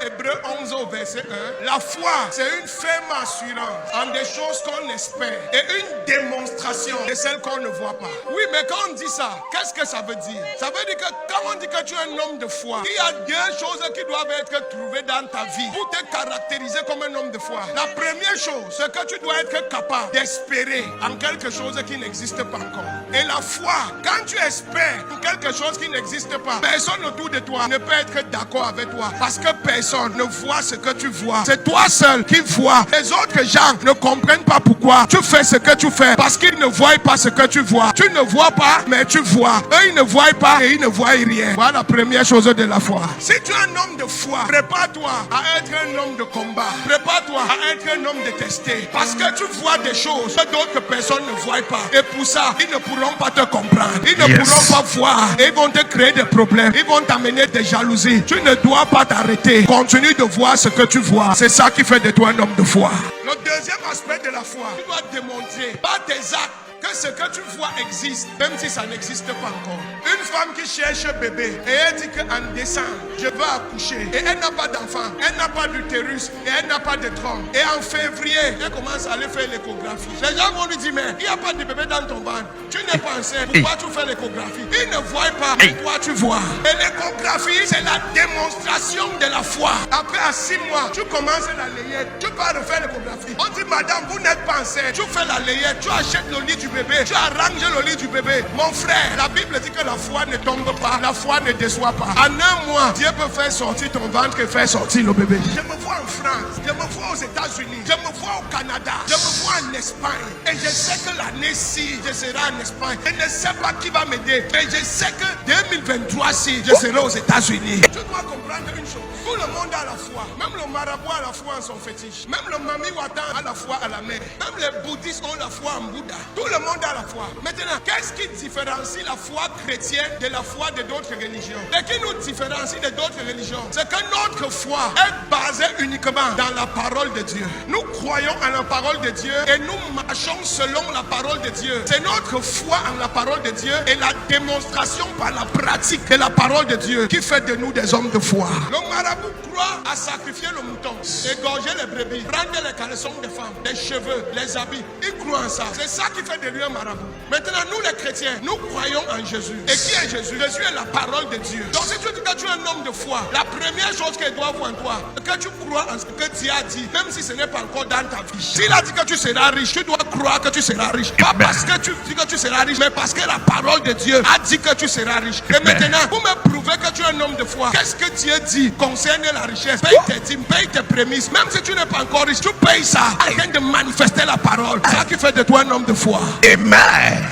Hébreux 11 au verset 1. La foi, c'est une ferme assurance en des choses qu'on espère et une démonstration de celles qu'on ne voit pas. Oui, mais quand on dit ça, qu'est-ce que ça veut dire? Ça veut dire que quand on dit que tu es un homme de foi, il y a deux choses qui doivent être trouvées dans ta vie pour te caractériser comme un homme de foi. La première chose, c'est que tu dois être capable d'espérer en quelque chose qui n'existe pas encore. Et la foi, quand tu espères en quelque chose qui n'existe pas, personne autour de toi ne peut être d'accord avec toi parce que personne ne voit ce que tu vois. C'est toi seul qui vois. Les autres gens ne comprennent pas pourquoi tu fais ce que tu fais parce qu'ils ne voient pas ce que tu vois. Tu ne vois pas, mais tu vois. Eux, ils ne voient pas et ils ne voient rien. Voilà la première chose de la foi. Si tu es un homme de foi, prépare-toi à être un homme de combat. Prépare-toi à être un homme détesté parce que tu vois des choses que d'autres personnes ne voient pas. Et pour ça, ils ne pourront pas te comprendre. Ils ne pourront pas voir. Et ils vont te créer des problèmes. Ils vont t'amener des jalousies. Tu ne dois pas t'arrêter. Continue de voir ce que tu vois. C'est ça qui fait de toi un homme de foi. Le deuxième aspect de la foi, tu dois démontrer par tes actes que ce que tu vois existe, même si ça n'existe pas encore. Une femme qui cherche un bébé et elle dit qu'en décembre, je vais accoucher. Et elle n'a pas d'enfant, elle n'a pas d'utérus et elle n'a pas de trompe. Et en février, elle commence à aller faire l'échographie. Les gens vont lui dire, mais il n'y a pas de bébé dans ton ventre. Tu n'es pas enceinte, pourquoi tu fais l'échographie? Ils ne voient pas, mais toi tu vois. Et l'échographie, c'est la démonstration de la foi. Après, à 6 mois, tu commences la layette, tu vas refaire l'échographie. On dit, madame, vous n'êtes pas enceinte. Tu fais la layette, tu achètes le lit du bébé, tu arranges le lit du bébé. Mon frère, la Bible dit que la foi ne tombe pas, la foi ne déçoit pas. En un mois, Dieu peut faire sortir ton ventre et faire sortir le bébé. Je me vois en France, je me vois aux États-Unis, je me vois au Canada, je me vois en Espagne. Et je sais que l'année-ci, je serai en Espagne. Je ne sais pas qui va m'aider, mais je sais que 2023-ci, je serai aux États-Unis. Tu dois comprendre une chose. Tout le monde a la foi. Même le marabout a la foi en son fétiche. Même le Mami Watan a la foi à la mer. Même les bouddhistes ont la foi en Bouddha. Tout le monde a la foi. Maintenant, qu'est-ce qui différencie la foi chrétienne de la foi de d'autres religions? Ce qui nous différencie de d'autres religions, c'est que notre foi est basée uniquement dans la parole de Dieu. Nous croyons en la parole de Dieu et nous marchons selon la parole de Dieu. C'est notre foi en la parole de Dieu et la démonstration par la pratique de la parole de Dieu qui fait de nous des hommes de foi. Le marabout croit à sacrifier le mouton, égorger les brebis, prendre les caleçons des femmes, les cheveux, les habits. Il croit en ça. C'est ça qui fait de lui un marabout. Maintenant, nous les chrétiens, nous croyons en Jésus. Et qui est Jésus? Jésus est la parole de Dieu. Donc si tu dis que tu es un homme de foi, la première chose qu'il doit voir en toi, c'est que tu crois en ce que Dieu a dit, même si ce n'est pas encore dans ta vie. S'il a dit que tu seras riche, tu dois croire que tu seras riche. Pas parce que tu dis que tu seras riche, mais parce que la parole de Dieu a dit que tu seras riche. Et maintenant, pour me prouver que tu es un homme de foi, qu'est-ce que Dieu dit concernant la richesse? Paye tes dîmes, paye tes prémices. Même si tu n'es pas encore riche, tu payes ça afin de manifester la parole. C'est ça qui fait de toi un homme de foi. Amen.